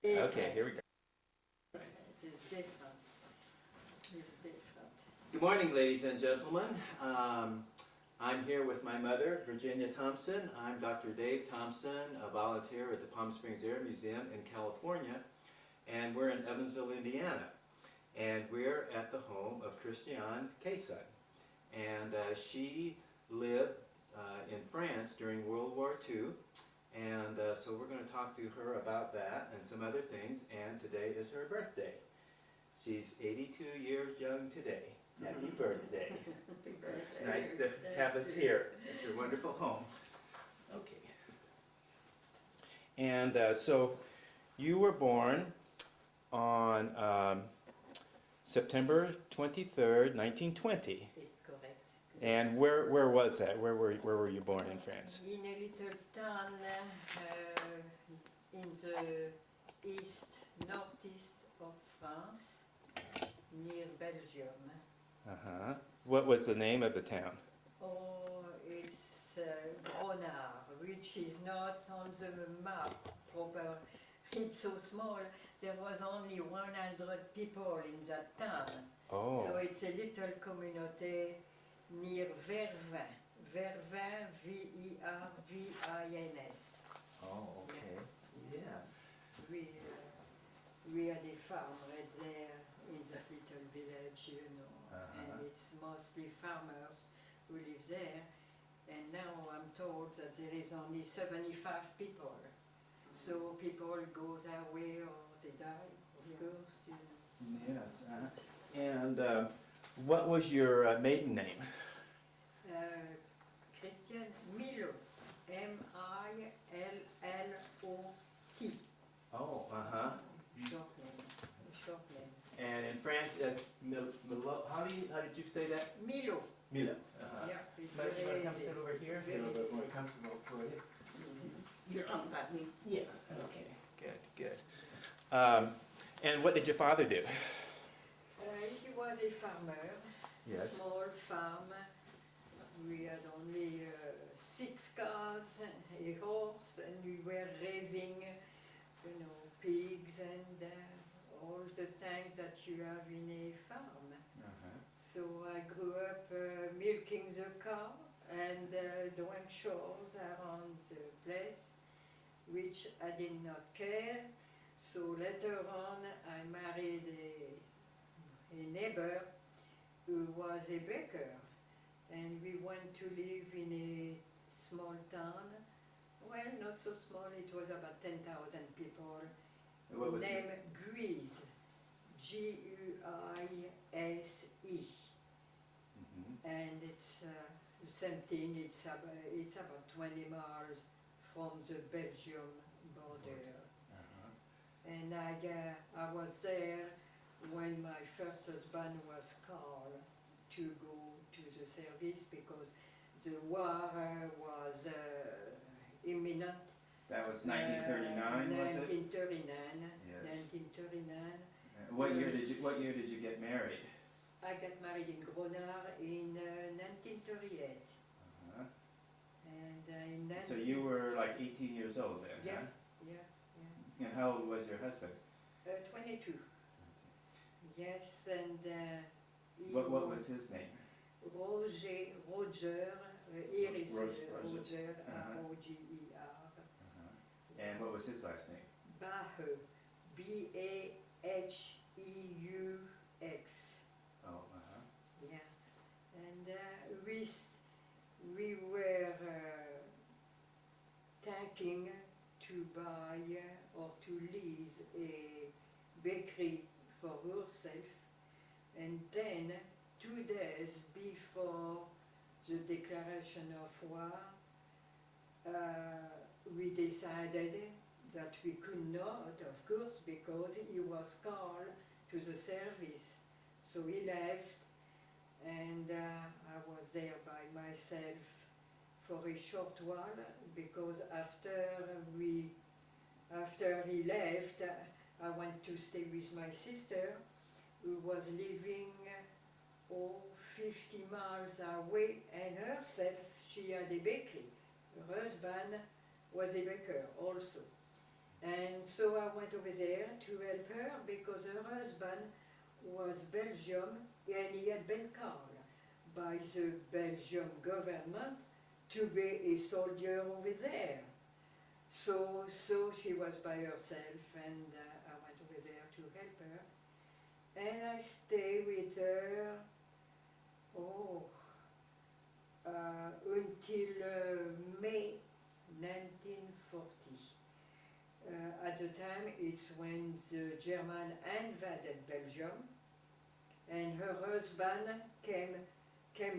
Okay, here we go. It is different. It's different. Good morning, ladies and gentlemen. I'm here with my mother, Virginia Thompson. I'm Dr. Dave Thompson, a volunteer at the Palm Springs Air Museum in California, and we're in Evansville, Indiana. And we're at the home of Christiane Cason. And she lived in France during World War II. And so we're going to talk to her about that and some other things, and today is her birthday. She's 82 years young today. Happy birthday. Happy birthday. Nice to have us here at your wonderful home. Okay. And so you were born on September 23rd, 1920. It's correct. And where was that? Where were you born in France? In a little town in the northeast of France, near Belgium. Uh-huh. What was the name of the town? Oh, it's Gronard, which is not on the map proper. It's so small, there was only 100 people in that town. Oh. So it's a little community near Vervins. Vervins, V-E-R-V-I-N-S. Oh, okay. Yeah. We had a farm right there in that little village, you know, and it's mostly farmers who live there. And now I'm told that there is only 75 people. So people go their way or they die, of course. You know. Yes. And what was your maiden name? Christiane Milot, M-I-L-L-O-T. Oh, uh-huh. Short name. And in French, that's Milot. How did you say that? Milot. Milot. Uh-huh. Yeah, it's Might very you want to come easy. sit over here? Very a little bit more easy. comfortable for you. You're talking about me? Yeah. Okay. Good. And what did your father do? He was a farmer, Yes. small farm. We had only 6 cows, a horse, and we were raising, you know, pigs and all the things that you have in a farm. Uh-huh. So I grew up milking the cow and doing chores around the place, which I did not care. So later on, I married a neighbor who was a baker, and we went to live in a small town. Well, not so small, it was about 10,000 people. What was Named Guise, G-U-I-S-E. And it's the same thing, it's about 20 miles from the Belgium border. And I was there when my first husband was called to go to the service because the war was imminent. That was 1939, was it? 1939. Yes. 1939. What year did you get married? I got married in Gronard in 1938. Uh-huh. And in So you were like 18 years old then, Yeah, huh? yeah. And how old was your husband? 22. Yes, and What was his name? Roger, Iris Roger. Roger, Uh-huh. R-O-G-E-R. And what was his last name? Baheux, B-A-H-E-U-X. Oh, uh-huh. Yeah, and we were thinking to buy or to lease a bakery for herself, and then 2 days before the declaration of war, we decided that we could not, of course, because he was called to the service. So he left, and I was there by myself for a short while, because after he left, I went to stay with my sister, who was living 50 miles away, and herself, she had a bakery. Her husband was a baker also. And so I went over there to help her because her husband was Belgium and he had been called by the Belgium government to be a soldier over there. So she was by herself, and I went over there to help her. And I stayed with her, until May 1940. At the time, it's when the German invaded Belgium, and her husband came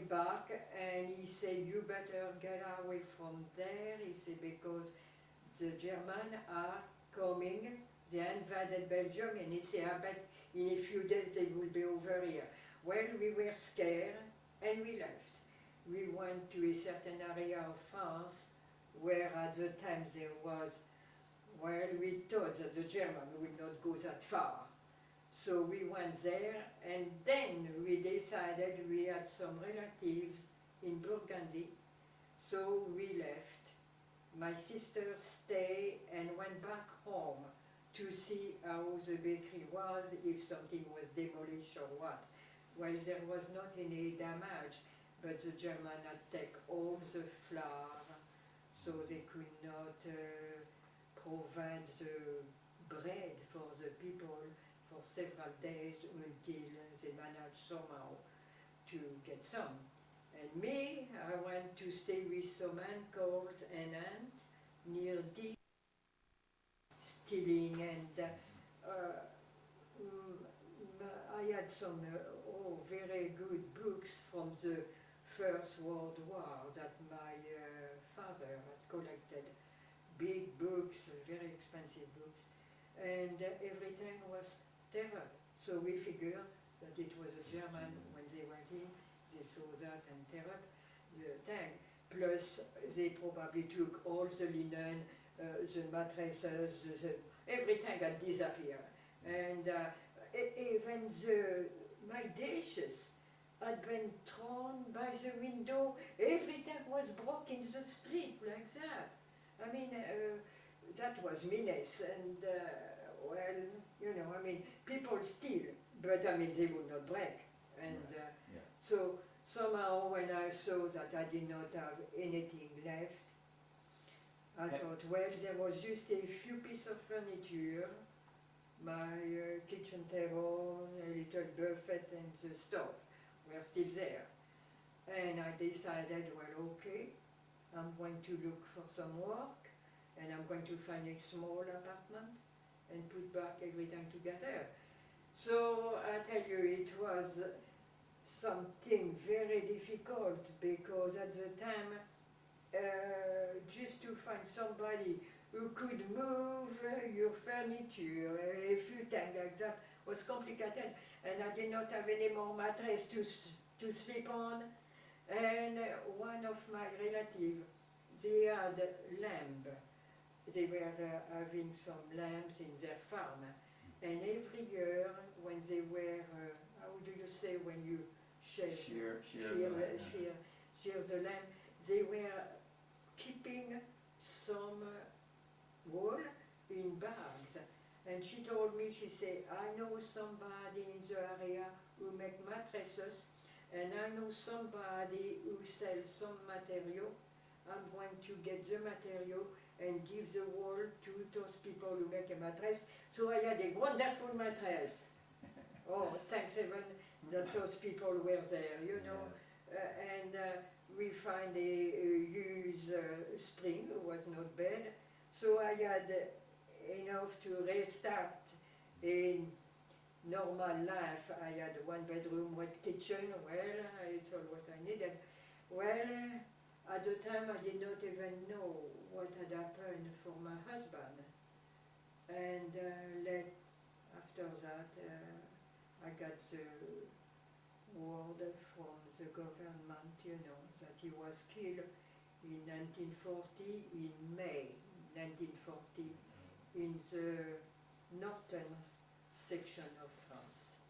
back, and he said, "You better get away from there." He said, because the Germans are coming, they invaded Belgium, and he said, "I bet in a few days they will be over here." Well, we were scared, and we left. We went to a certain area of France, where at the time there was, well, we thought that the German would not go that far. So we went there, and then we decided we had some relatives in Burgundy, so we left. My sister stayed and went back home to see how the bakery was, if something was demolished or what. Well, there was not any damage, but the Germans had taken all the flour, so they could not provide the bread for the people for several days until they managed somehow to get some. And me, I went to stay with some uncles and aunt near D. Stealing, and I had some very good books from the First World War that my father had collected. Big books, very expensive books, and everything was terror. So we figured that it was a German when they went in. They saw that and tear up the tank. Plus, they probably took all the linen, the mattresses, everything had disappeared. And even my dishes had been thrown by the window. Everything was broken in the street like that. I mean, that was menace. And, well, you know, I mean, people steal, but I mean, they would not break. And so somehow when I saw that I did not have anything left, I thought, well, there was just a few pieces of furniture, my kitchen table, a little buffet, and the stove were still there. And I decided, well, okay, I'm going to look for some work, and I'm going to find a small apartment and put back everything together. So I tell you, it was something very difficult, because at the time, just to find somebody who could move your furniture, a few things like that, was complicated, and I did not have any more mattress to sleep on. And one of my relatives, they had lamb. They were having some lambs in their farm, and every year when they were, how do you say when you shear the lamb, they were keeping some wool in bags. And she told me, she said, I know somebody in the area who make mattresses, and I know somebody who sells some material. I'm going to get the material and give the wool to those people who make a mattress. So I had a wonderful mattress. Oh, thanks heaven that those people were there, you know. And we find a used spring, was not bad. So I had enough to restart a normal life. I had a one-bedroom wet kitchen. Well, it's all what I needed. Well, at the time I did not even know what had happened for my husband. And after that, I got the word from the government, you know, that he was killed in 1940, in May 1940, in the northern section of France.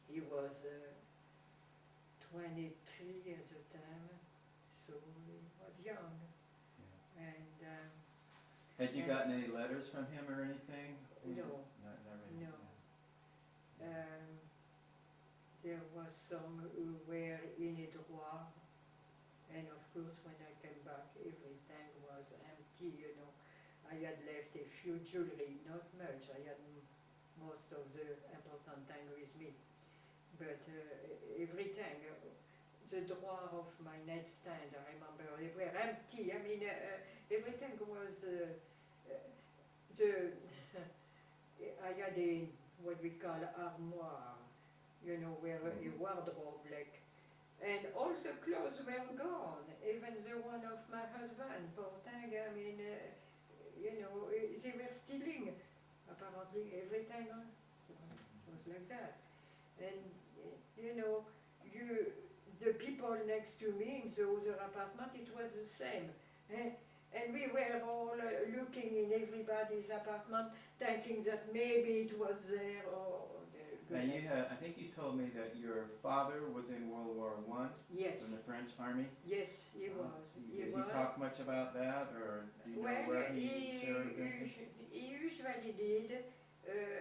He was 23 at the time, so he was young. And Had you And- gotten any letters from him or anything? No. Not really. No. There was some who were in a drawer, and of course when I came back everything was empty, you know. I had left a few jewelry, not much, I had most of the important thing with me. But everything, the drawer of my nightstand, I remember, they were empty. I mean, everything was, I had a, what we call armoire, you know, where a wardrobe, like, and all the clothes were gone, even the one of my husband, poor thing, I mean, you know, they were stealing, apparently, everything was like that. And, you know, the people next to me in the other apartment, it was the same. And we were all looking in everybody's apartment, thinking that maybe it was there or... And you had, I think you told me that your father was in World War I Yes, in the French army. yes, he was. Did he talk much about that, or do you know where he served? He usually did.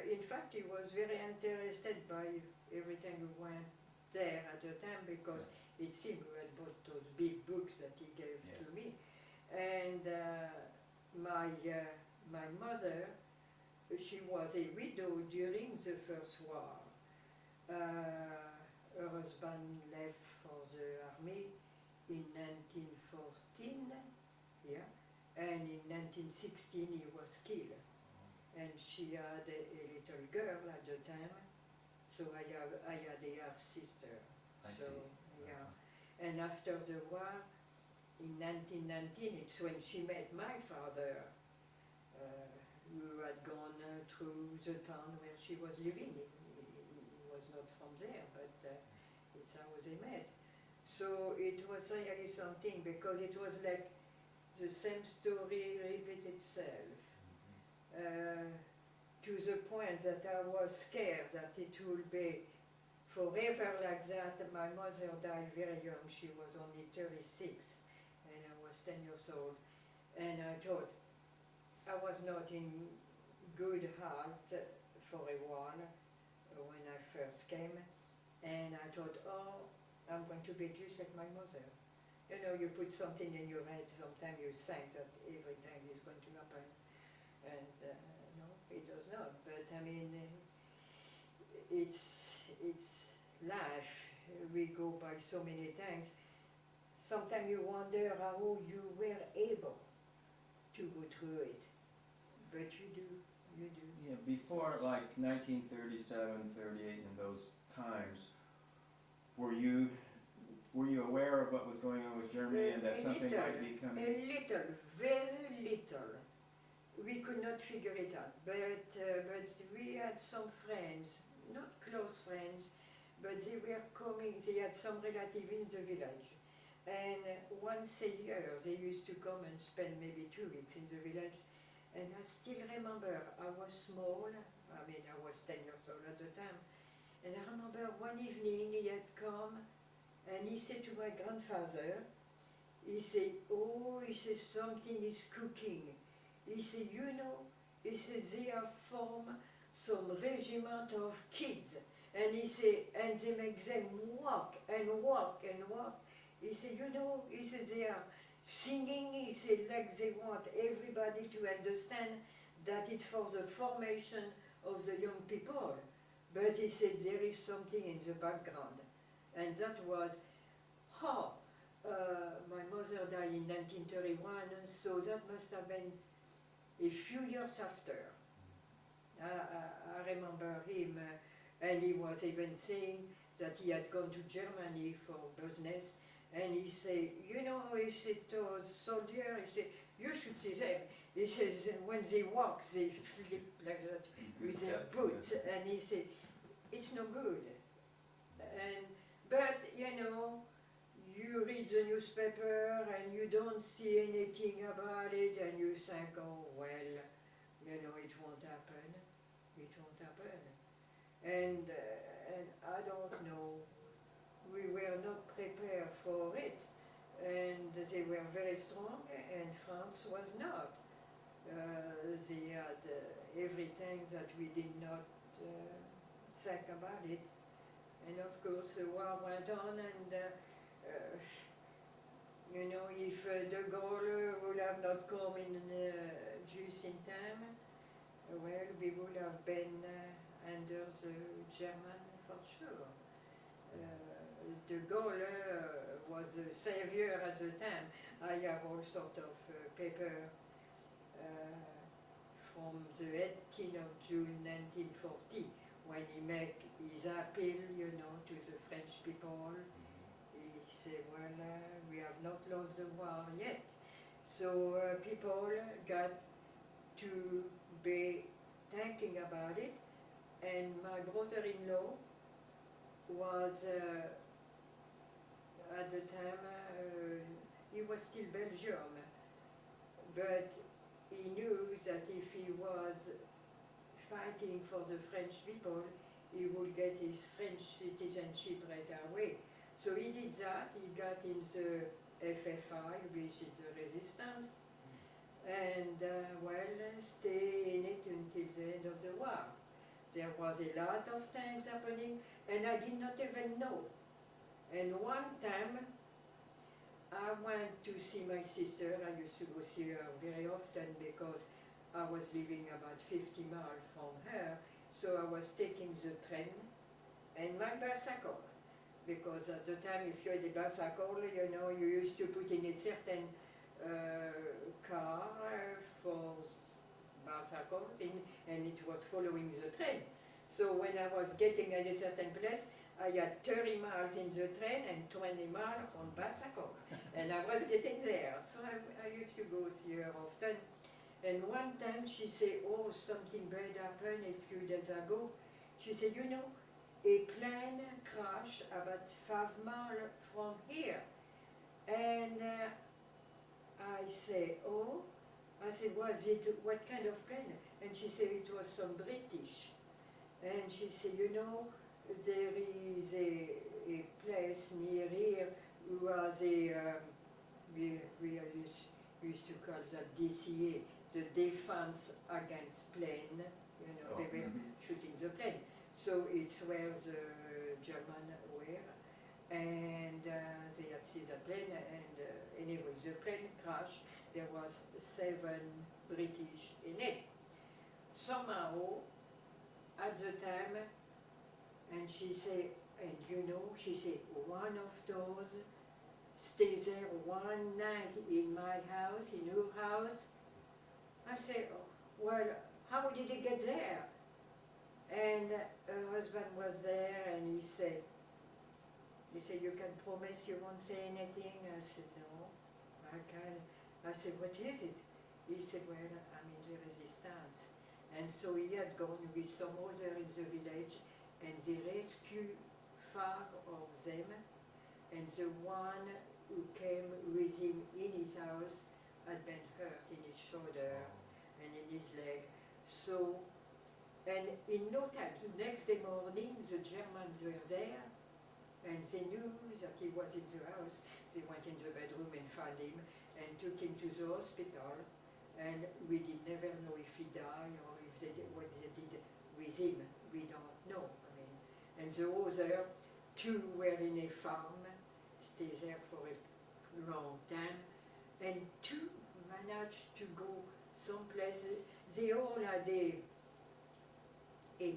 In fact, he was very interested by everything we went there at the time, because it seemed we had bought those big books that he gave to me. And my mother, she was a widow during the First War. Her husband left for the army in 1914, yeah, and in 1916 he was killed. And she had a little girl at the time, so I had a half sister. I So, see. yeah. And after the war, in 1919, it's when she met my father, who had gone through the town where she was living. He was not from there, but it's how they met. So it was really something, because it was like the same story repeat itself. To the point that I was scared that it would be forever like that. My mother died very young, she was only 36, and I was 10 years old. And I thought, I was not in good health for a while when I first came, and I thought, oh, I'm going to be just like my mother. You know, you put something in your head, sometimes you think that everything is going to happen, and no, it does not. But I mean, it's life. We go by so many things. Sometimes you wonder how you were able to go through it, but you do. Yeah, before like 1937, 38, in those times, were you aware of what was going on with Germany and that something might be coming? A little, very little. We could not figure it out, but we had some friends, not close friends, but they were coming, they had some relative in the village. And once a year they used to come and spend maybe 2 weeks in the village. And I still remember, I was small, I mean I was 10 years old at the time. And I remember one evening he had come and he said to my grandfather, he said, oh, he said, something is cooking. He said, you know, he said, they have formed some regiment of kids. And he said, and they make them walk and walk and walk. He said, you know, he said, they are singing, he said, like they want everybody to understand that it's for the formation of the young people. But he said, there is something in the background. And that was, my mother died in 1931, so that must have been a few years after. I remember him, and he was even saying that he had gone to Germany for business, and he said, you know, he said to a soldier, he said, you should see them. He says, when they walk, they flip like that with their boots, and he said, it's no good. But, you know, you read the newspaper and you don't see anything about it, and you think, oh, well, you know, it won't happen. It won't happen. And I don't know, we were not prepared for it. And they were very strong, and France was not. They had everything that we did not think about it. And of course the war went on, and you know, if de Gaulle would have not come in just in time, well, we would have been under the German for sure. De Gaulle was a savior at the time. I have all sort of paper from the 18th of June 1940, when he made his appeal, you know, to the French people. He said, well, we have not lost the war yet. So people got to be thinking about it, and my brother-in-law was, at the time, he was still Belgium, but he knew that if he was fighting for the French people, he would get his French citizenship right away. So he did that. He got in the FFI, which is the resistance, and well, stay in it until the end of the war. There was a lot of things happening, and I did not even know. And one time, I went to see my sister. I used to go see her very often because I was living about 50 miles from her, so I was taking the train and my bicycle. Because at the time, if you had a bicycle, you know, you used to put in a certain car for bicycles, and it was following the train. So when I was getting at a certain place, I had 30 miles in the train and 20 miles on bicycle. And I was getting there. So I used to go see her often. And one time she said, oh, something bad happened a few days ago. She said, you know, a plane crashed about 5 miles from here. And I said, oh? I said, was it, what kind of plane? And she said it was some British. And she said, you know, there is a place near here who has a, we used to call that DCA, the Defense Against Plane, you know, they were shooting the plane. So it's where the German were, and they had seen the plane, and anyway, the plane crashed. There was 7 British in it. Somehow, at the time, and she said, and you know, she said, one of those stays there one night in my house, in her house. I said, oh, well, how did he get there? And her husband was there, and he said, you can promise you won't say anything? I said, no, I can't. I said, what is it? He said, well, I'm in the resistance. And so he had gone with some other in the village, and they rescued 5 of them, and the one who came with him in his house had been hurt in his shoulder and in his leg. So, and in no time, the next day morning, the Germans were there, and they knew that he was in the house. They went in the bedroom and found him, and took him to the hospital, and we did never know if he died or if they did, what they did with him. We don't know. I mean, and the other 2 were in a farm, stayed there for a long time, and 2 managed to go someplace. They all had a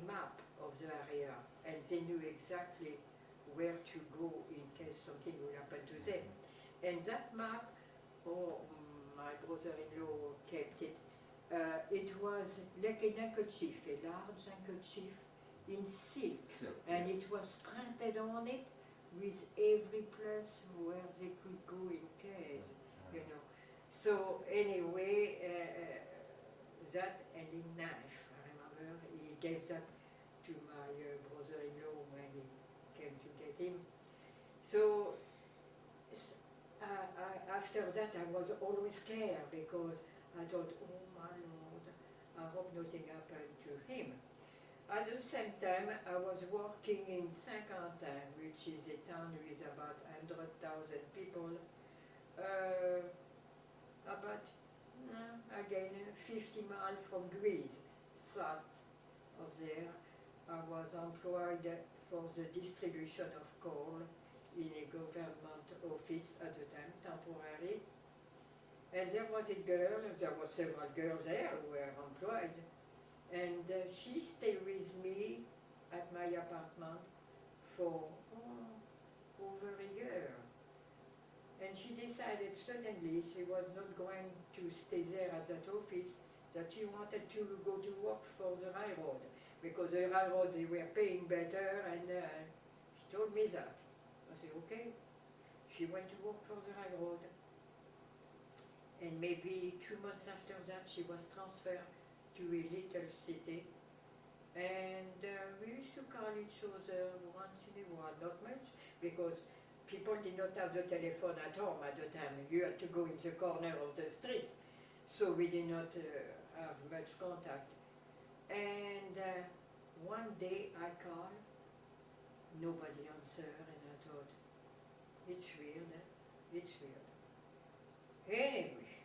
map of the area, and they knew exactly where to go in case something would happen to them. And that map, oh, my brother-in-law kept it. It was like a handkerchief, a large handkerchief in silk, and it was printed on it with every place where they could go in case, you know. So anyway, that and a knife, I remember, he gave that to my brother-in-law when he came to get him. So after that I was always scared because I thought, oh my Lord, I hope nothing happened to him. At the same time, I was working in Saint-Quentin, which is a town with about 100,000 people, about again 50 miles from Greece, south of there. I was employed for the distribution of coal in a government office at the time, temporary. And there was a girl, there were several girls there who were employed, and she stayed with me at my apartment for over a year. And she decided suddenly she was not going to stay there at that office, that she wanted to go to work for the railroad, because the railroad, they were paying better, and she told me that. I said, okay. She went to work for the railroad. And maybe 2 months after that, she was transferred to a little city. And we used to call each other once in a while, not much, because people did not have the telephone at home at the time. You had to go in the corner of the street. So we did not have much contact. And one day I called, nobody answered, and I thought, it's weird, it's weird. Anyway,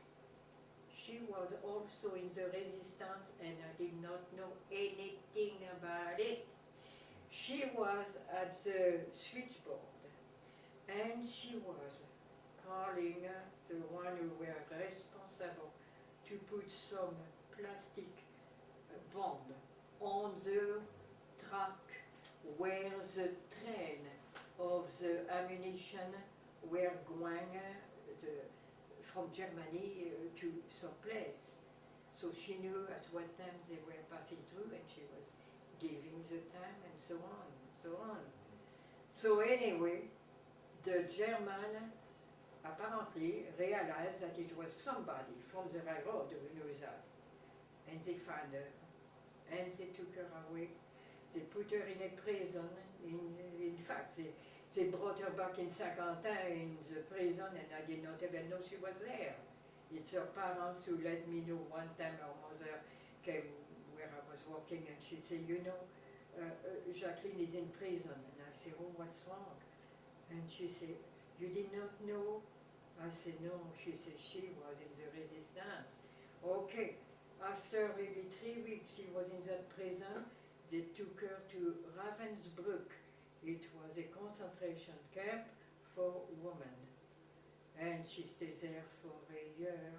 she was also in the resistance, and I did not know anything about it. She was at the switchboard, and she was calling the one who were responsible to put some plastic bomb on the track where the train of the ammunition were going from Germany to some place. So she knew at what time they were passing through, and she was giving the time, and so on, and so on. So anyway, the German apparently realized that it was somebody from the railroad who knew that. And they found her, and they took her away. They put her in a prison. In fact, they brought her back in Saint-Quentin in the prison, and I did not even know she was there. It's her parents who let me know. One time her mother came where I was working, and she said, you know, Jacqueline is in prison. And I said, oh, what's wrong? And she said, you did not know? I said, no. She said, she was in the resistance. Okay. After maybe 3 weeks she was in that prison, they took her to Ravensbrück. It was a concentration camp for women. And she stayed there for a year.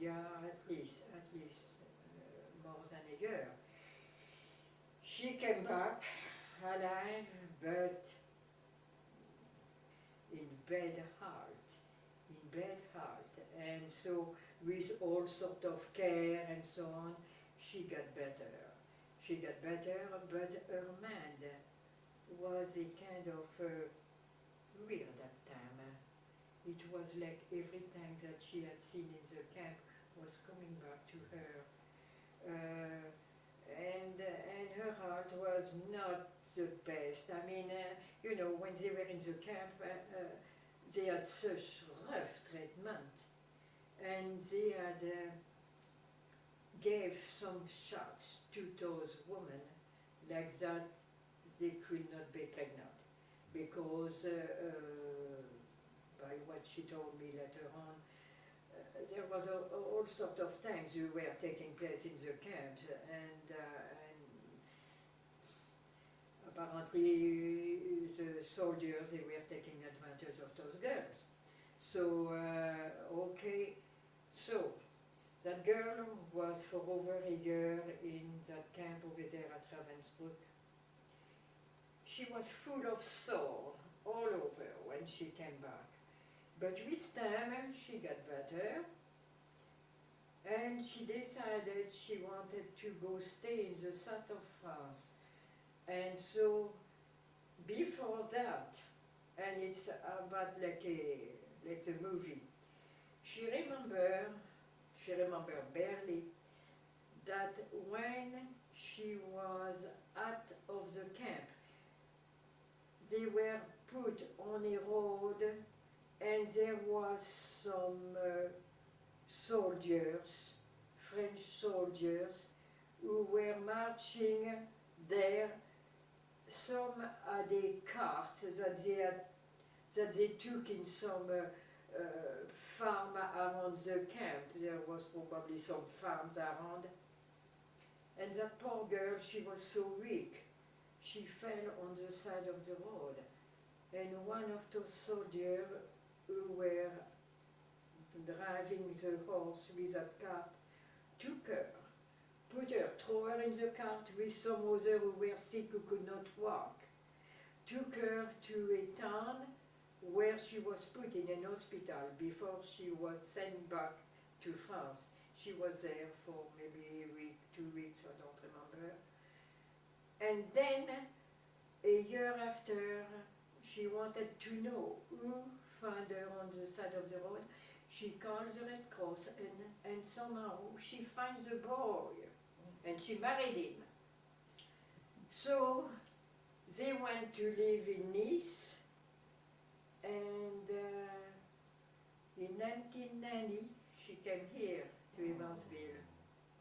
Yeah, at least more than a year. She came back alive, but in bad heart. And so with all sort of care and so on, she got better. But her mind was a kind of weird at that time. It was like everything that she had seen in the camp was coming back to her. And her heart was not the best. I mean, you know, when they were in the camp, they had such rough treatment. And they had gave some shots to those women like that they could not be pregnant, because by what she told me later on, there was all sorts of things who were taking place in the camps, and apparently the soldiers, they were taking advantage of those girls. So okay, so that girl was for over a year in that camp over there at Ravensbrück. She was full of sore all over when she came back. But with time, she got better, and she decided she wanted to go stay in the south of France. And so, before that, and it's about like the movie, she remembered barely that when she was out of the camp, they were put on a road, and there was some soldiers, French soldiers, who were marching there. Some had a cart that they took in some farm around the camp. There was probably some farms around. And that poor girl, she was so weak. She fell on the side of the road. And one of those soldiers who were driving the horse with that cart took her, put her, threw her in the cart with some others who were sick who could not walk, took her to a town where she was put in an hospital before she was sent back to France. She was there for maybe a week, 2 weeks, I don't remember. And then, a year after, she wanted to know who found her on the side of the road. She calls the Red Cross and somehow she finds the boy and she married him. So they went to live in Nice, and in 1990 she came here to Evansville.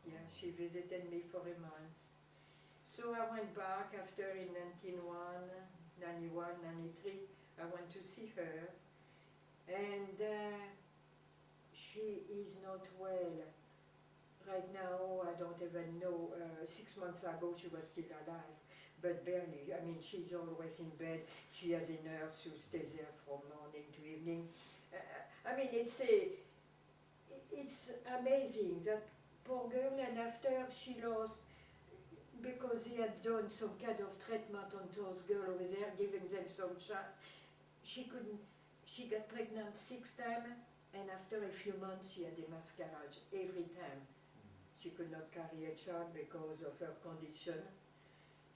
Yeah, she visited me for a month. So I went back after in 91, 93, I went to see her, and she is not well. Right now, I don't even know, 6 months ago she was still alive, but barely. I mean, she's always in bed. She has a nurse who stays there from morning to evening. I mean, it's amazing, that poor girl, and after she lost, because he had done some kind of treatment on those girls over there, giving them some shots, she got pregnant 6 times, and after a few months she had a miscarriage every time. She could not carry a child because of her condition.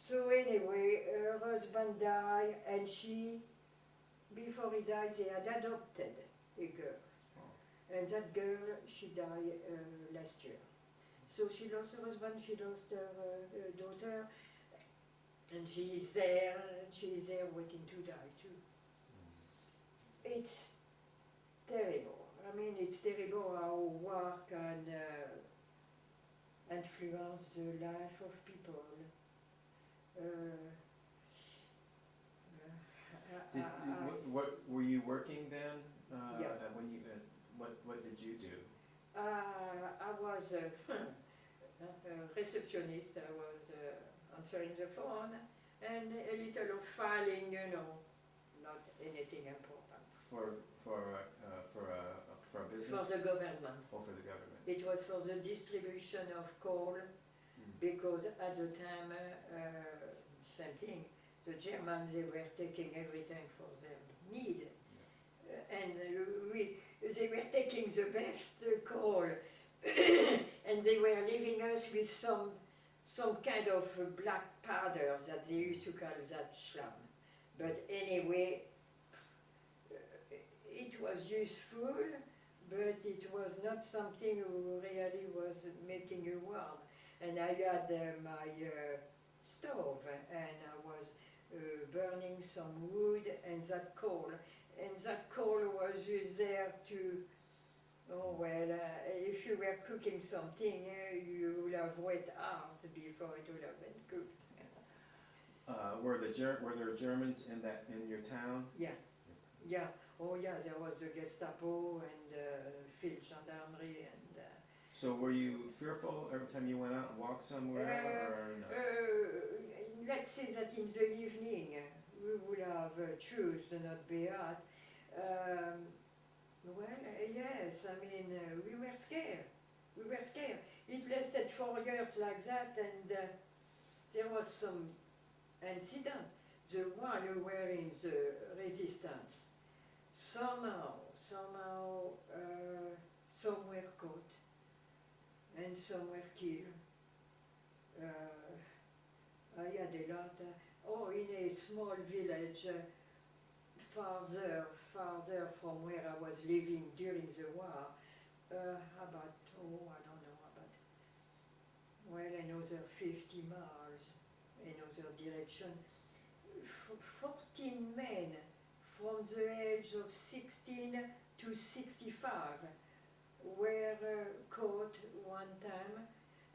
So anyway, her husband died, and she, before he died, they had adopted a girl. And that girl, she died last year. So she lost her husband, she lost her daughter, and she's there waiting to die too. It's terrible. I mean, it's terrible how war can influence the life of people. What were you working then? Yeah. When you what did you do? I was a receptionist. I was answering the phone and a little of filing, not anything important. For a business? For the government. Or for the government? It was for the distribution of coal, because at the time, same thing, the Germans, they were taking everything for their need. And they were taking the best coal, and they were leaving us with some kind of black powder that they used to call that schlam. But anyway, it was useful, but it was not something who really was making you warm. And I had my stove, and I was burning some wood and that coal. And that coal was used there to, if you were cooking something, you would have wet hours before it would have been cooked. Were there Germans in your town? Yeah. Oh yeah, there was the Gestapo and field gendarmerie and. So were you fearful every time you went out and walked somewhere, or no? Let's say that in the evening we would have choose to not be out. Yes, I mean, we were scared. It lasted 4 years like that, and there was some incident. The one who were in the resistance, somehow, some were caught, and some were killed. I had a lot, in a small village, farther from where I was living during the war, about another 50 miles, another direction. 14 men from the age of 16 to 65 were caught one time,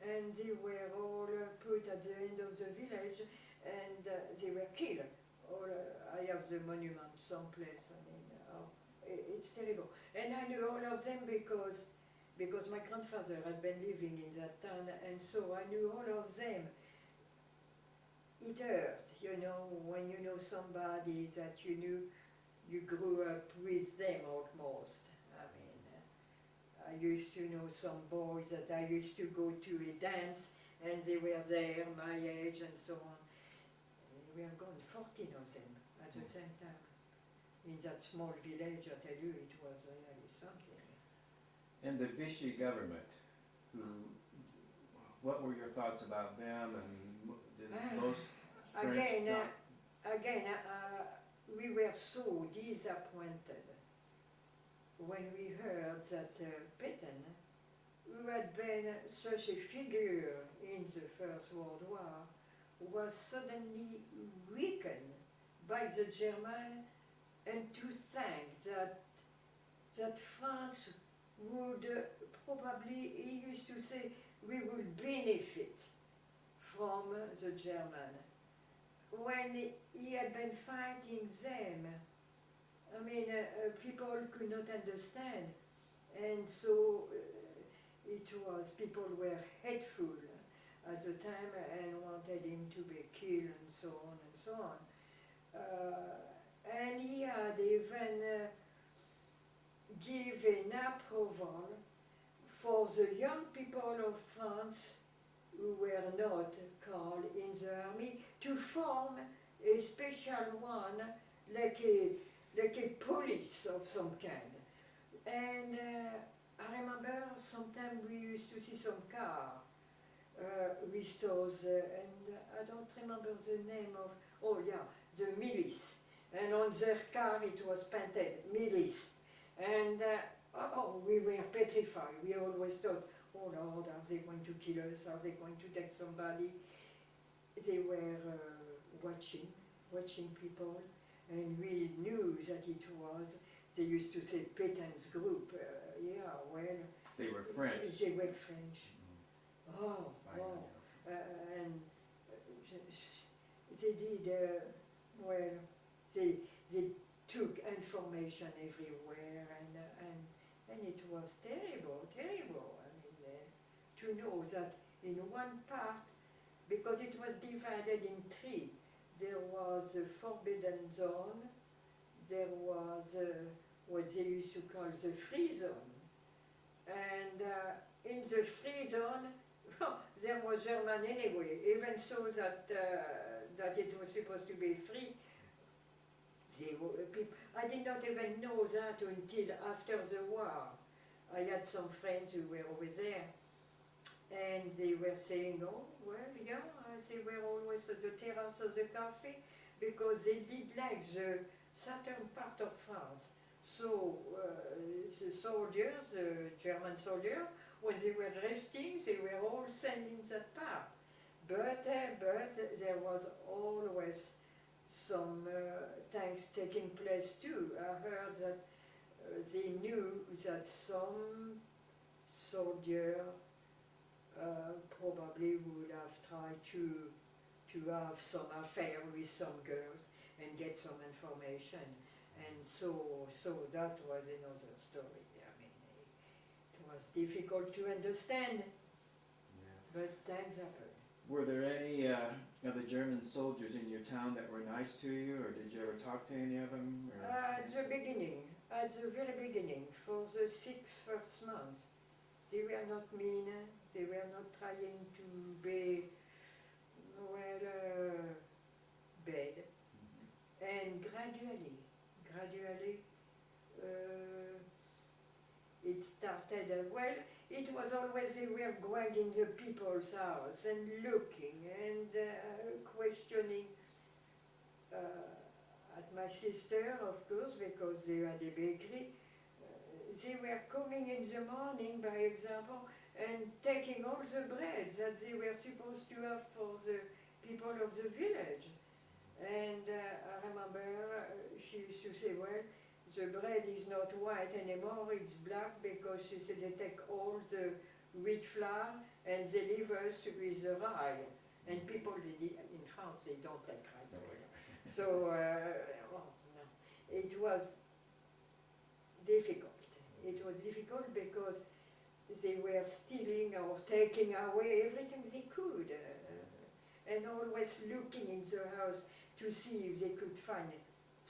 and they were all put at the end of the village, and they were killed. I have the monument someplace. I mean, it's terrible. And I knew all of them because my grandfather had been living in that town, and so I knew all of them. It hurt, you know, when you know somebody that you knew, you grew up with them almost. I mean, I used to know some boys that I used to go to a dance, and they were there, my age, and so on. We are gone, 14 of them at the same time. In that small village, I tell you, it was really something. And the Vichy government, what were your thoughts about them, and did most French Again, we were so disappointed when we heard that Pétain, who had been such a figure in the First World War, was suddenly weakened by the Germans, and to think that France would probably, he used to say, we will benefit from the German. When he had been fighting them, I mean, people could not understand, and so people were hateful at the time and wanted him to be killed and so on and so on. And he had even given approval for the young people of France who were not called in the army to form a special one, like a police of some kind. And I remember sometimes we used to see some car with those, and I don't remember the name of, the milice. And on their car it was painted, milice. And we were petrified. We always thought, oh Lord, are they going to kill us? Are they going to take somebody? They were watching people, and we knew that it was, they used to say Pétain's group. They were French. They were French. And they did, they took information everywhere, and it was terrible. I mean, to know that in one part, because it was divided in three, there was a forbidden zone, there was what they used to call the free zone, and in the free zone, there was German anyway, even so that it was supposed to be free. I did not even know that until after the war. I had some friends who were over there, and they were saying, they were always at the terrace of the cafe, because they did like the southern part of France. So the soldiers, the German soldiers, when they were resting, they were all sending that part. But there was always some things taking place too. I heard that they knew that some soldier probably would have tried to have some affair with some girls and get some information. And so that was another story. I mean, it was difficult to understand, but things happened. Were there any of the German soldiers in your town that were nice to you, or did you ever talk to any of them? At the very beginning, for the 6 first months, they were not mean, they were not trying to be, bad. And gradually, it started, it was always they were going in the people's house and looking and questioning at my sister, of course, because they had a bakery. They were coming in the morning, by example, and taking all the bread that they were supposed to have for the people of the village. And I remember she used to say, the bread is not white anymore, it's black, because she said they take all the wheat flour and they leave us with the rye. And people in France, they don't like rye bread. So it was difficult. it was difficult because they were stealing or taking away everything they could, and always looking in the house to see if they could find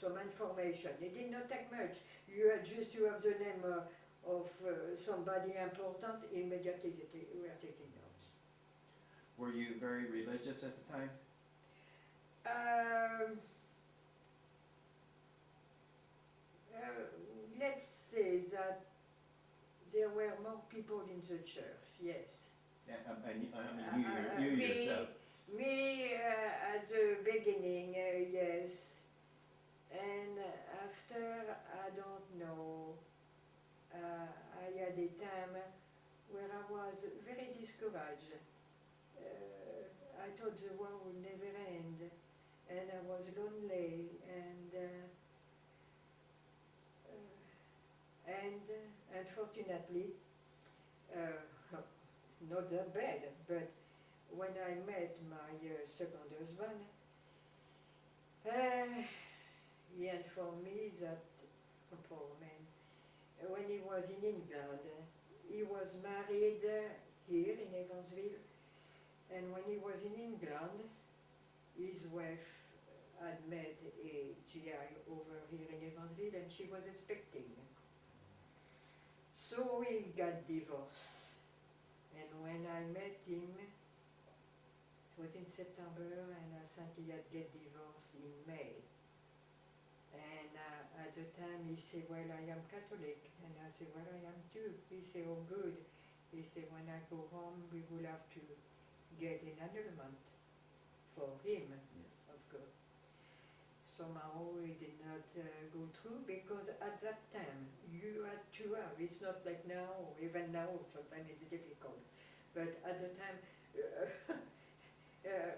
some information. It did not take much. You had just to have the name of somebody important, immediately they were taking notes. Were you very religious at the time? Let's say that there were more people in the church, yes. You yourself. Me, at the beginning, yes. And after, I don't know, I had a time where I was very discouraged. I thought the war would never end, and I was lonely, and unfortunately, not that bad, but when I met my second husband, he informed me that, poor man, when he was in England, he was married here in Evansville, and when he was in England, his wife had met a GI over here in Evansville, and she was expecting. So he got divorced, and when I met him, it was in September, and I think he had get divorced in May. And at the time he said, well, I am Catholic, and I said, well, I am too. He said, oh, good. He said, when I go home, we will have to get an annulment for him, Yes. of course. Somehow it did not go through, because at that time you had to have, it's not like now, even now sometimes it's difficult, but at the time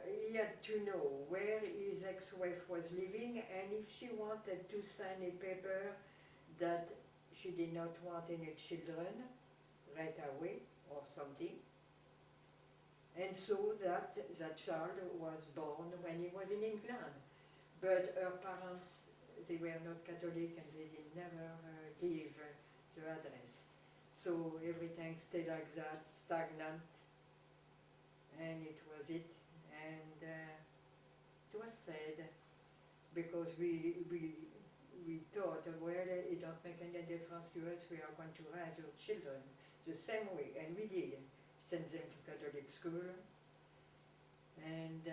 he had to know where his ex-wife was living, and if she wanted to sign a paper that she did not want any children right away or something, and so that child was born when he was in England. But her parents, they were not Catholic, and they did never give the address. So everything stayed like that, stagnant, and it was it. And it was sad, because we thought, well, it don't make any difference to us, we are going to raise our children the same way, and we did, send them to Catholic school, and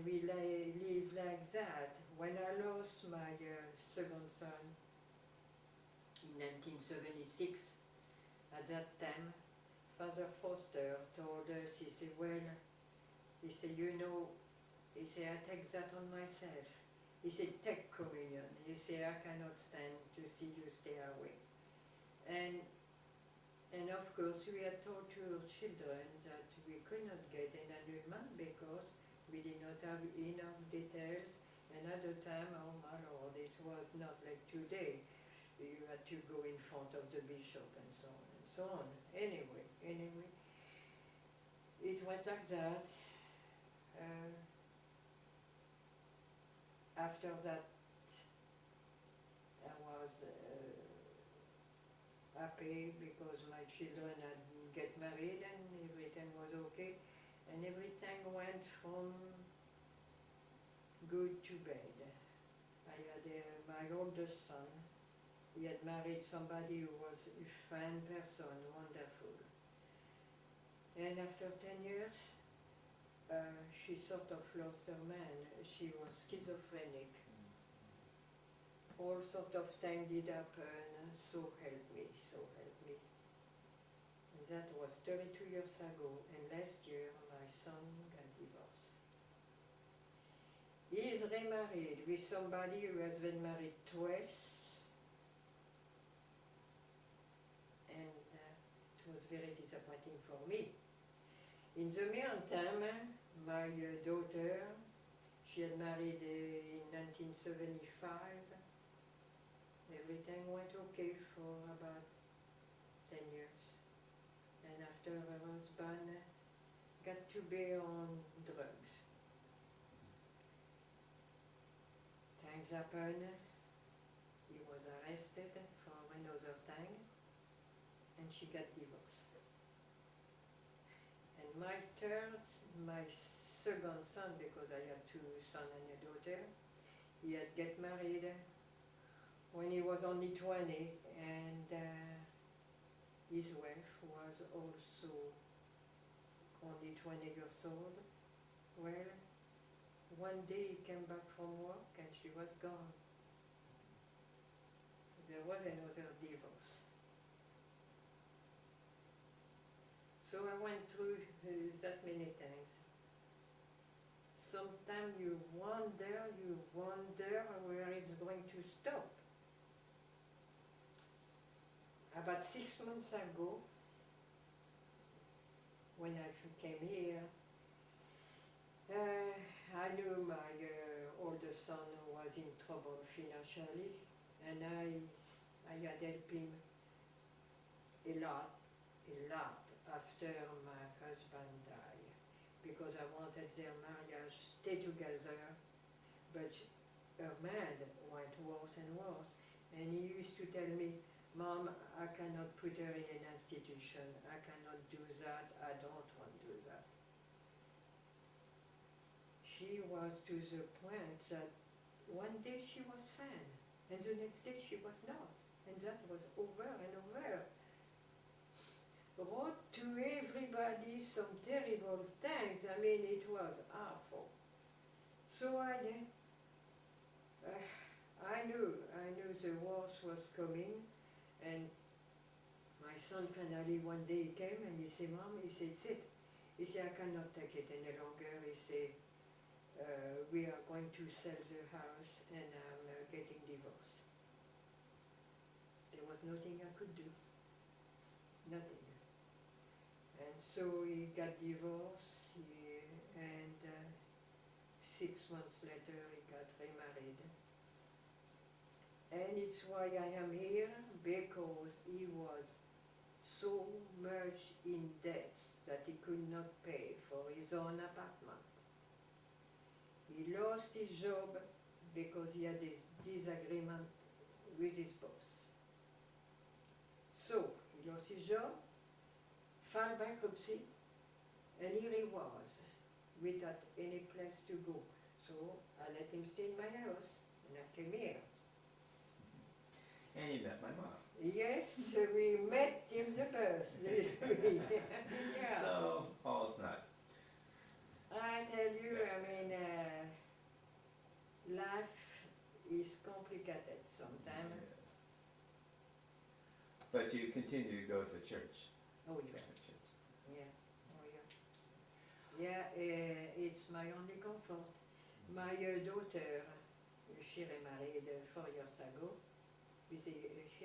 we live like that. When I lost my second son in 1976, at that time, Father Foster told us, he said, well, he said, you know, he said, I take that on myself. He said, take communion. He said, I cannot stand to see you stay away. And of course, we had told to our children that we could not get an annulment because we did not have enough details, and at the time, oh my Lord, it was not like today. You had to go in front of the bishop and so on and so on. Anyway, it went like that. After that, I was happy because my children had get married and everything was okay. And everything went from good to bad. I had my oldest son. He had married somebody who was a fine person, wonderful. And after 10 years, she sort of lost her man. She was schizophrenic. All sort of things did happen. So help me, so help me. And that was 32 years ago, and last year my son got divorced. He is remarried with somebody who has been married twice, and it was very disappointing for me. In the meantime, my daughter, she had married in 1975. Everything went okay for about 10 years. And after her husband got to be on drugs. Things happen, he was arrested for another thing, and she got divorced. And my second son, because I had two sons and a daughter, he had get married when he was only 20, and his wife was also only 20 years old. Well, one day he came back from work and she was gone. There was another divorce. So I went through that many things. Sometimes you wonder where it's going to stop. About 6 months ago, when I came here, I knew my oldest son was in trouble financially, and I had helped him a lot after my husband died, because I wanted their marriage stay together, but her man went worse and worse, and he used to tell me, Mom, I cannot put her in an institution, I cannot do that, I don't want to do that. She was to the point that one day she was fine, and the next day she was not, and that was over and over. Wrote to everybody some terrible things, I mean it was awful. So I knew the worst was coming, and my son finally one day came and he said, Mom, he said, sit. He said, I cannot take it any longer. He said, we are going to sell the house and I'm getting divorced. There was nothing I could do. Nothing. And so he got divorced, and 6 months later he got remarried. And it's why I am here, because he was so much in debt that he could not pay for his own apartment. He lost his job because he had this disagreement with his boss. So he lost his job, filed bankruptcy, and here he was, without any place to go. So I let him stay in my house, and I came here. And you met my mom. Yes, we met in the bus. Yeah. So, all's not. I tell you, I mean, life is complicated sometimes. Yes. But you continue to go to church. Oh yeah, yeah, oh yeah. Yeah, it's my only comfort. My daughter, she remarried 4 years ago. She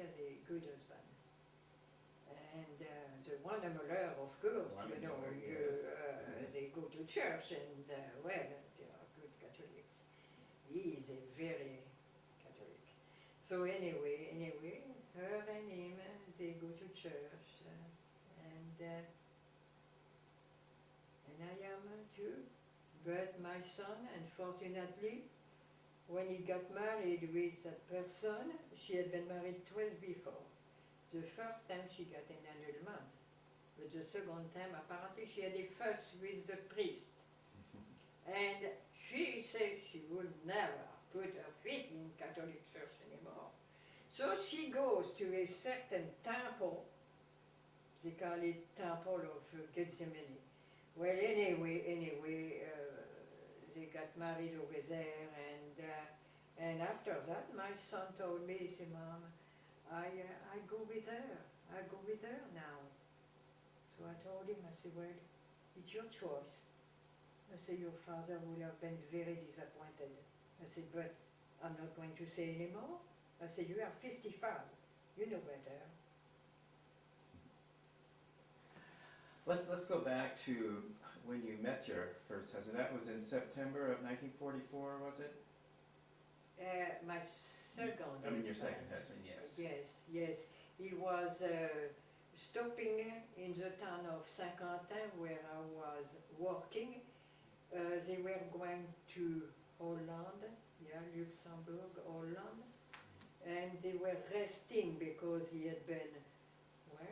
has a good husband. And the Wannamüller, of course, you know, yes. they go to church and, well, they are good Catholics. He is a very Catholic. So anyway, her and him, they go to church, and I am too. But my son, unfortunately, when he got married with that person, she had been married twice before. The first time she got an annulment, but the second time apparently she had a fuss with the priest. And she said she would never put her feet in Catholic church anymore. So she goes to a certain temple, they call it Temple of Gethsemane. Well, anyway, they got married over there, and after that, my son told me, he said, Mom, I go with her now. So I told him, I said, well, it's your choice. I said, your father would have been very disappointed. I said, but I'm not going to say anymore. I said, you are 55, you know better. Let's go back to when you met your first husband. That was in September of 1944, was it? My second I mean, your husband. second husband, yes. Yes. He was stopping in the town of Saint-Quentin where I was working. They were going to Holland, Luxembourg, Holland. and they were resting because he had been, well,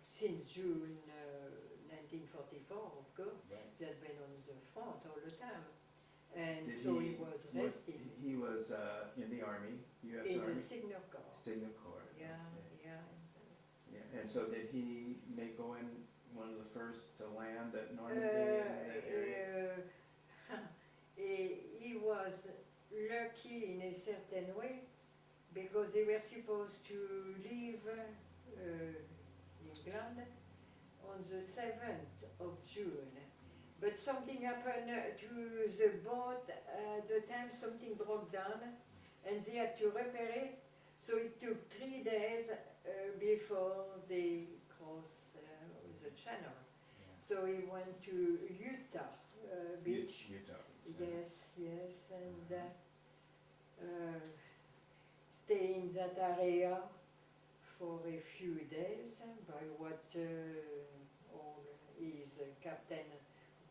since June 1944, of course, Right. he had been on the front all the time. And Did so he was resting He was in the Army, U.S. in Army? the Signal Corps. Signal Corps. Yeah, okay. yeah. Yeah. And so did he make go in one of the first to land at Normandy in that area? He was lucky in a certain way because they were supposed to leave England on the 7th of June. But something happened to the boat at the time, something broke down and they had to repair it. So it took 3 days before they crossed the channel. Yeah. So he went to Utah Beach. Utah. Yes, yes, and stay in that area for a few days by what all his captain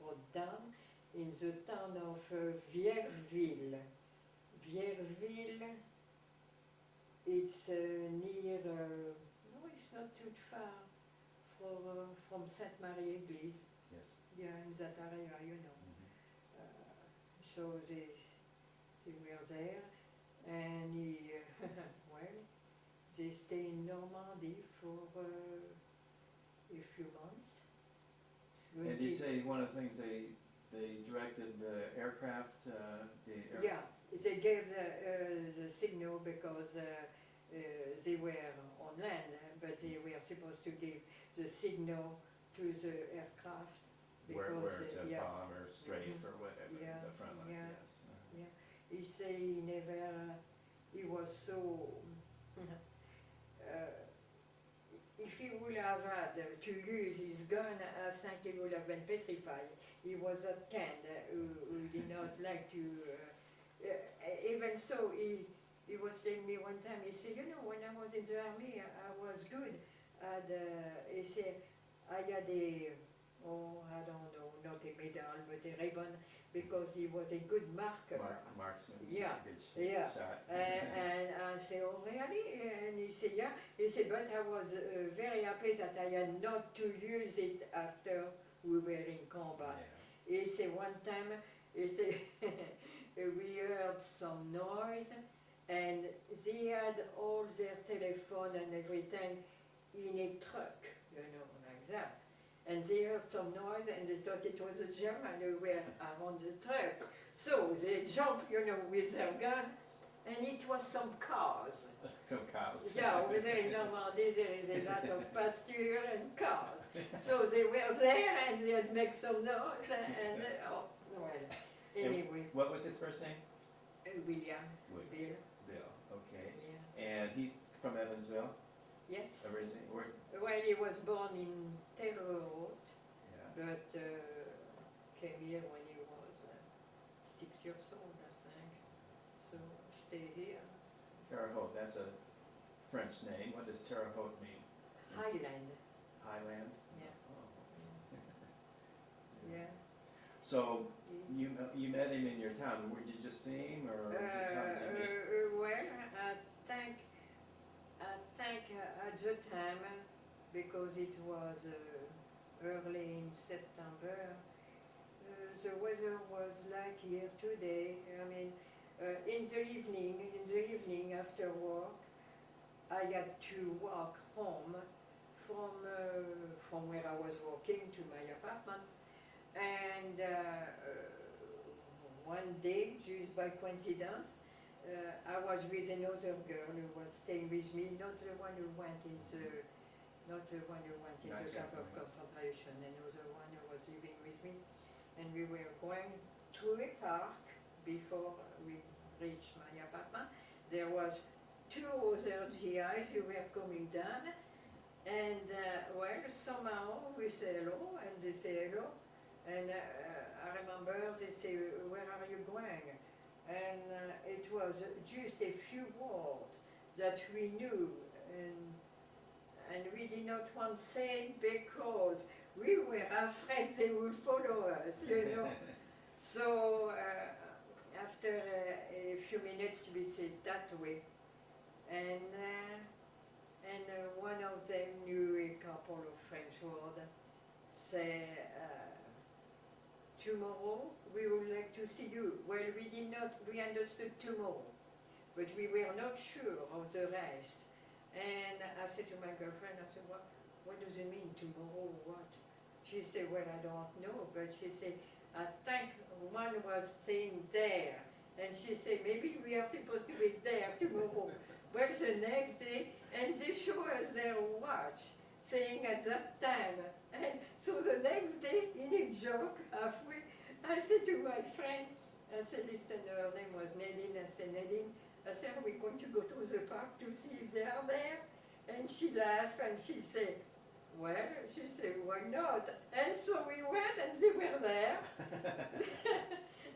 wrote down in the town of Vierville. Vierville, it's near, no, it's not too far from Sainte Marie Église. Yes. Yeah, in that area, you know. So they were there, and he, well, they stayed in Normandy for a few months. And you say one of the things they directed the aircraft, Yeah, they gave the signal because they were on land, but they were supposed to give the signal to the aircraft. where Because, to yeah. bomb or strafe or whatever, Yeah, the front lines, yeah. yes. Yeah. He said he never, he was so, if he would have had to use his gun, I think he would have been petrified. He was that kind who did not like to, even so, he was telling me one time, he said, you know, when I was in the army, I was good. He said, I had I don't know, not a medal, but a ribbon, because he was a good marker. Marksman, Yeah, good yeah. shot. And I said, oh really? And he said, yeah. He said, but I was very happy that I had not to use it after we were in combat. Yeah. He said, one time, he said, we heard some noise, and they had all their telephone and everything in a truck, you know, like that. And they heard some noise and they thought it was a German who were around the truck. So they jumped, you know, with their gun, and it was some cars. Some cows. Yeah, over there in Normandy there is a lot of pasture and cars. So they were there and they had make some noise and oh, well, anyway. What was his first name? William. Wood. Bill. Bill, okay. Yeah. And he's from Evansville, Yes. originally, where, Well, he was born in Terre Haute, yeah. but came here when he was 6 years old, I think. So stay here. Terre Haute, that's a French name. What does Terre Haute mean? Highland. Highland? Yeah. Oh. Yeah. So you met him in your town. Did you just see him, or just how did you meet? Well, I think at the time, because it was early in September, the weather was like here today. I mean, in the evening after work, I had to walk home from where I was working to my apartment. And one day, just by coincidence, I was with another girl who was staying with me, not the one who went into Nice, camp of yeah. concentration, another one who was living with me. And we were going to a park before we reached my apartment. There was 2 other GIs who were coming down, and well, somehow we say hello, and they say hello. And I remember they say, where are you going? And it was just a few words that we knew, and we did not want to say it because we were afraid they would follow us, you know. So after a few minutes we said that way, and one of them knew a couple of French words. Say, tomorrow we would like to see you. Well, we understood tomorrow, but we were not sure of the rest. And I said to my girlfriend, I said, what does it mean, tomorrow, what? She said, well, I don't know, but she said, I think one was saying there, and she said, maybe we are supposed to be there tomorrow. Well, the next day, and they show us their watch, saying at that time. And so the next day, in a joke, halfway, I said to my friend, I said, listen, her name was Nadine, I said, Nadine, I said, are we going to go to the park to see if they are there? And she laughed and she said, well, she said, why not? And so we went and they were there.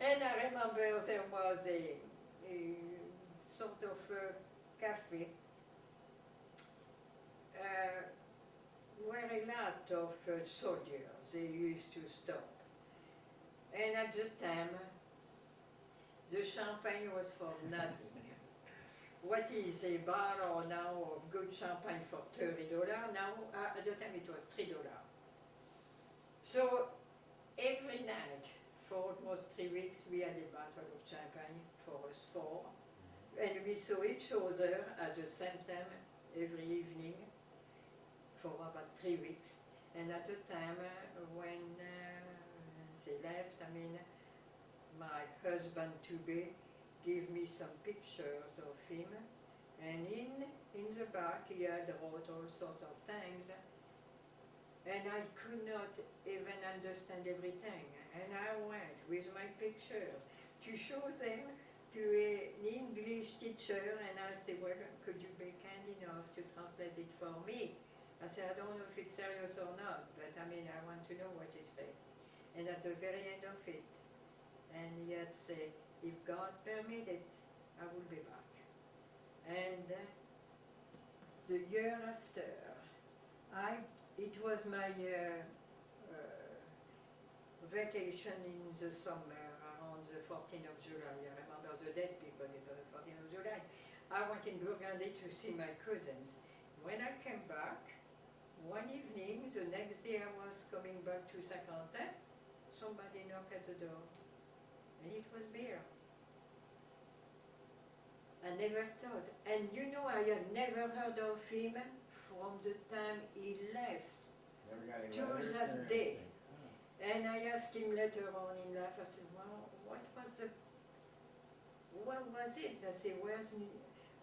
And I remember there was a sort of cafe where a lot of soldiers, they used to stop. And at the time, the champagne was for nothing. What is a bottle now of good champagne for $30? Now, at the time it was $3. So, every night, for almost 3 weeks, we had a bottle of champagne for us four. And we saw each other at the same time every evening for about 3 weeks. And at the time when they left, I mean, my husband-to-be gave me some pictures of him, and in the back he had wrote all sorts of things, and I could not even understand everything. And I went with my pictures to show them to an English teacher, and I said, well, could you be kind enough to translate it for me? I said, I don't know if it's serious or not, but I mean, I want to know what you say. And at the very end of it, and he had said, if God permitted, I will be back. And the year after, it was my vacation in the summer, around the 14th of July. I remember the date because it was the 14th of July. I went in Burgundy to see my cousins. When I came back, one evening, the next day I was coming back to Saint-Quentin, somebody knocked at the door, and it was beer. I never thought, and you know, I had never heard of him from the time he left Never got any to letters that or day. anything? And I asked him later on in life, I said, well, what was it? I said,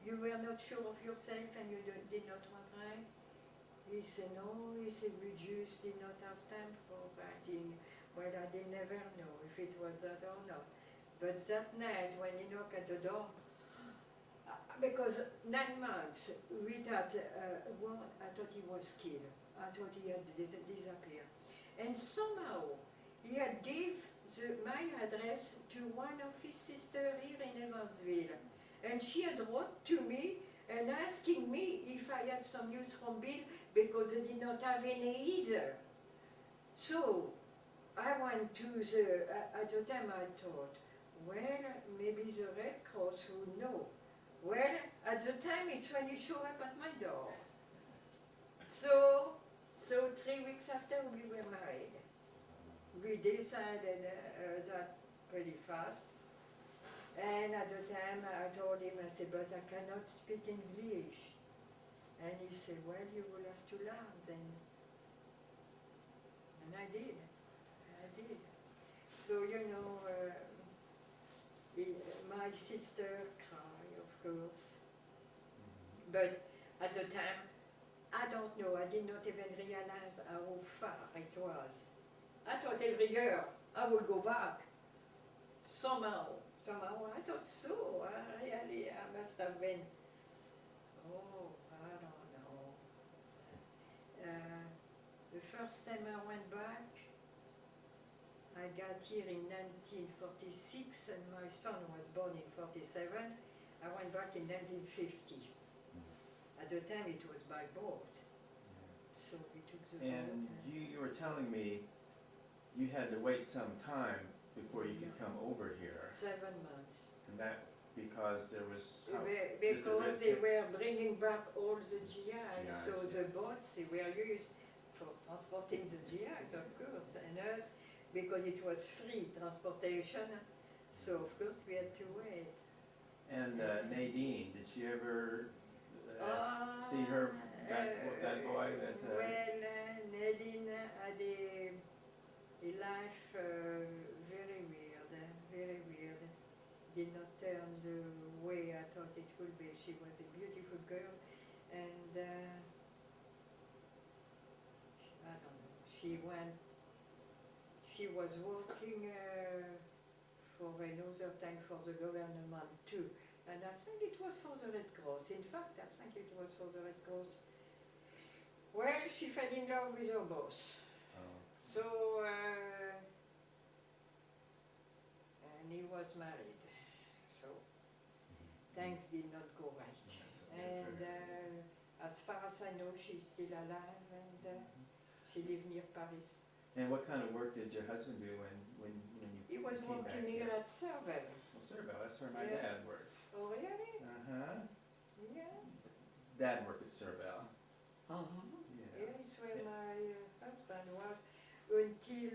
you were not sure of yourself and you did not want to write? He said, no, he said, we just did not have time for writing. Well, I did never know if it was that or not. But that night, when he knocked at the door, because 9 months without one, I thought he was killed. I thought he had disappeared. And somehow, he had gave my address to one of his sisters here in Evansville. And she had wrote to me and asking me if I had some news from Bill, because they did not have any either. So, I went to at the time I thought, well, maybe the Red Cross would know. Well, at the time it's when you show up at my door. So 3 weeks after we were married. We decided that pretty fast. And at the time I told him, I said, but I cannot speak English. And he said, well, you will have to learn then. And I did. So, you know, my sister cried, of course. But at the time, I don't know, I did not even realize how far it was. I thought every year I would go back. Somehow I thought so. I must have been, I don't know. The first time I went back, I got here in 1946 and my son was born in 47. I went back in 1950. At the time it was by boat. So we took the boat. And you were telling me you had to wait some time before you could come over here, 7 months. and that because there was how, Because they tape? were bringing back all the GIs, so GIs, the boats they were used for transporting the GIs, of course, and us, because it was free transportation, so of course we had to wait. And Nadine, did she ever see her that boy that? Well, Nadine had a life very weird, very weird. Did not turn the way I thought it would be. She was a beautiful girl, and I don't know. She was working for another time for the government too, and I think it was for the Red Cross. In fact, I think it was for the Red Cross. Well, she fell in love with her boss. Oh. So, and he was married. So, things did not go right. That's And as far as I know, she's still alive, and she lived near Paris. And what kind of work did your husband do when you He was came back working here at Serval. Well, Serval, that's where my Yeah. dad worked. Oh, really? Uh-huh. Yeah. Dad worked at Serval. Uh-huh. Yeah. Yes, where Yeah. my husband was until,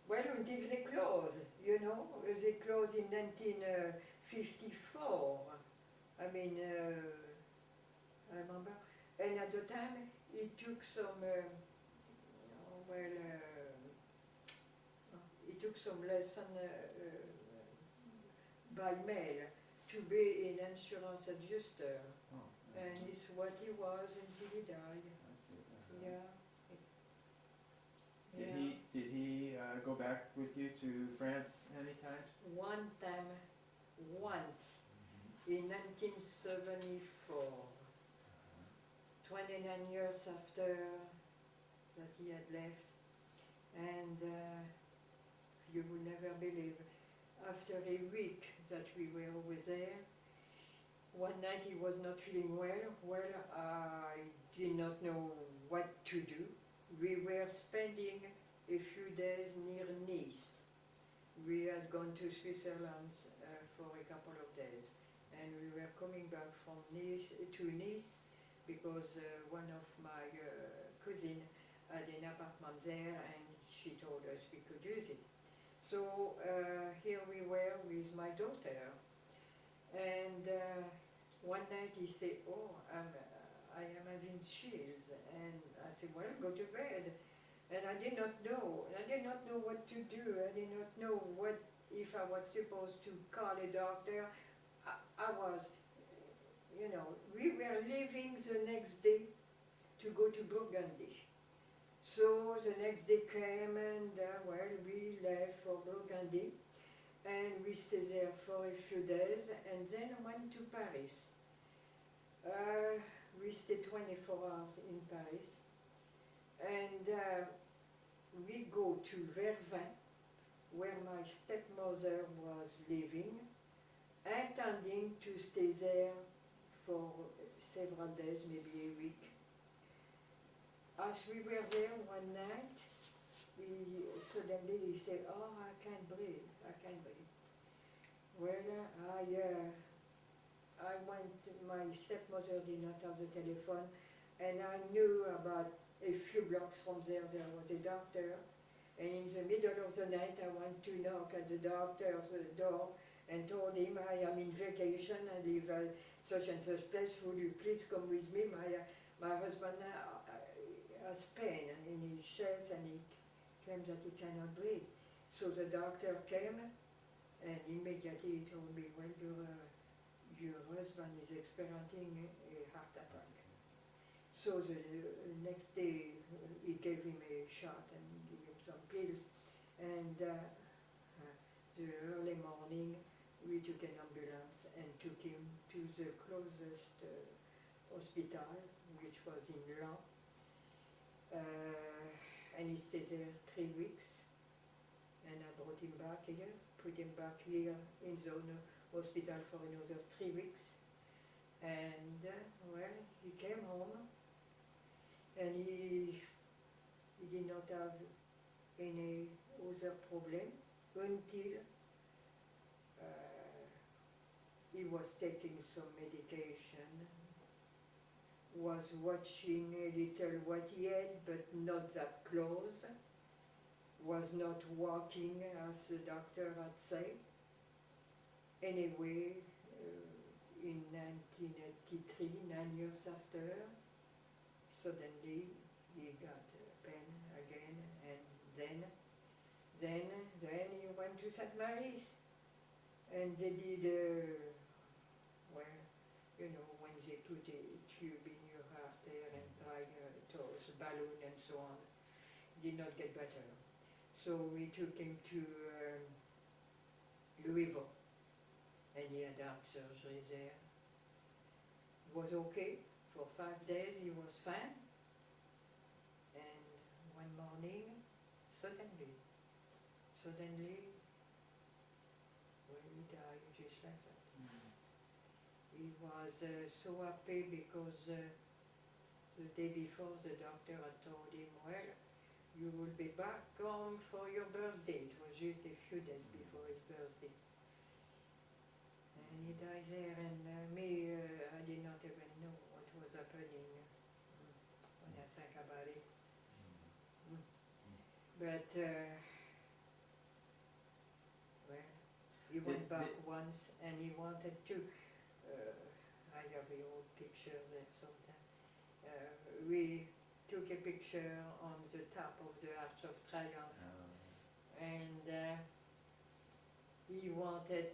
until they closed, you know. They closed in 1954. I mean, I remember. And at the time, he took some, he took some lesson by mail to be an insurance adjuster. Oh, And it's what he was until he died. I see. Uh-huh. Yeah. Did he go back with you to France any times? One time, once, in 1974, 29 years after that he had left, and you will never believe, after a week that we were over there, one night he was not feeling well. Well, I did not know what to do. We were spending a few days near Nice. We had gone to Switzerland for a couple of days, and we were coming back from Nice to Nice because one of my cousins had an apartment there, and she told us we could use it. So here we were with my daughter, and one night he said, "Oh, I am having chills," and I said, "Well, go to bed." And I did not know what to do. I did not know what if I was supposed to call a doctor. I was, we were leaving the next day to go to Burgundy. So the next day came, and we left for Burgundy, and we stayed there for a few days, and then went to Paris. We stayed 24 hours in Paris, and we go to Vervins, where my stepmother was living, intending to stay there for several days, maybe a week. As we were there one night, suddenly he said, "Oh, I can't breathe, I can't breathe." Well, I went, my stepmother did not have the telephone, and I knew about a few blocks from there was a doctor, and in the middle of the night I went to knock at the doctor's door and told him, "I am in vacation, I live at such and such place, would you please come with me? My husband has pain in his chest, and he claims that he cannot breathe." So the doctor came, and immediately he told me, "Well, your husband is experiencing a heart attack." So the next day he gave him a shot and gave him some pills, and the early morning we took an ambulance and took him to the closest hospital, which was in Laon, and he stayed there 3 weeks, and I brought him back here, put him back here in the hospital for another 3 weeks, and he came home, and he did not have any other problem until he was taking some medication, was watching a little what he ate, but not that close, was not walking as the doctor had said. Anyway, in 1983, 9 years after, suddenly he got pain again, and then he went to St. Mary's, and they did, well, you know, when they put a tube in your heart there and try to balloon and so on, did not get better. So we took him to Louisville, and he had heart surgery there. It was okay. For 5 days he was fine. And one morning, suddenly, well, he died just like that. He was so happy because the day before the doctor had told him, well, you will be back home for your birthday. It was just a few days before his birthday. And he died there, and me, I did not even know what was happening when I think about it. But, well, he went back once, and he wanted to. I have the old picture there sometime. We took a picture on the top of the Arch of Triumph, and he wanted